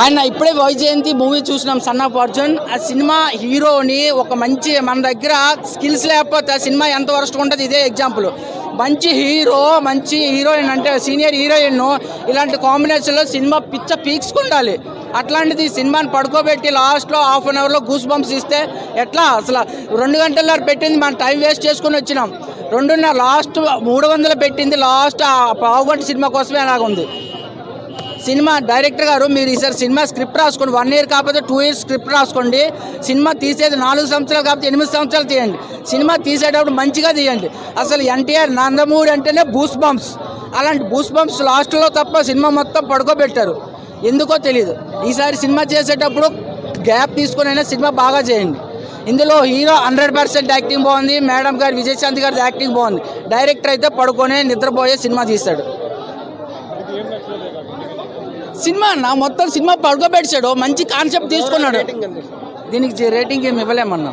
ఆయన ఇప్పుడే వైజయంతి మూవీ చూసినాం సన్ ఆఫ్ అర్జున్. ఆ సినిమా హీరోని ఒక మంచి మన దగ్గర స్కిల్స్ లేకపోతే ఆ సినిమా ఎంత వరస్ట్ ఉంటుంది ఇదే ఎగ్జాంపుల్. మంచి హీరో మంచి హీరోయిన్ అంటే సీనియర్ హీరోయిన్ ఇలాంటి కాంబినేషన్లో సినిమా పిచ్చ పీక్స్కుండాలి. అట్లాంటిది సినిమాని పడుకోబెట్టి లాస్ట్లో హాఫ్ అన్ అవర్లో గూస్ బంప్స్ ఇస్తే ఎట్లా? అసలు 2 గంటల్లో పెట్టింది మనం టైం వేస్ట్ చేసుకుని వచ్చినాం. 2:30 లాస్ట్ 300 పెట్టింది లాస్ట్ పావు గంట సినిమా కోసమే అలాగుంది. సినిమా డైరెక్టర్ గారు మీరు ఈసారి సినిమా స్క్రిప్ట్ రాసుకోండి. 1 ఇయర్ కాకపోతే 2 ఇయర్స్ స్క్రిప్ట్ రాసుకోండి. సినిమా తీసేది 4 సంవత్సరాలు కాకపోతే 8 సంవత్సరాలు తీయండి. సినిమా తీసేటప్పుడు మంచిగా తీయండి. అసలు ఎన్టీఆర్ నందమూరి అంటేనే బూస్ బంప్స్. అలాంటి బూస్ బంప్స్ లాస్ట్లో తప్ప సినిమా మొత్తం పడుకోబెట్టారు. ఎందుకో తెలియదు. ఈసారి సినిమా చేసేటప్పుడు గ్యాప్ తీసుకునైనా సినిమా బాగా చేయండి. ఇందులో హీరో 100% యాక్టింగ్ బాగుంది. మేడం గారు విజయశాంతి గారి యాక్టింగ్ బాగుంది. డైరెక్టర్ అయితే పడుకొని నిద్రపోయే సినిమా తీస్తాడు. సినిమా మొత్తం సినిమా పడుకోబెట్టాడు. మంచి కాన్సెప్ట్ తీసుకున్నాడు. దీనికి రేటింగ్ ఏమి ఇవ్వలేమన్నా.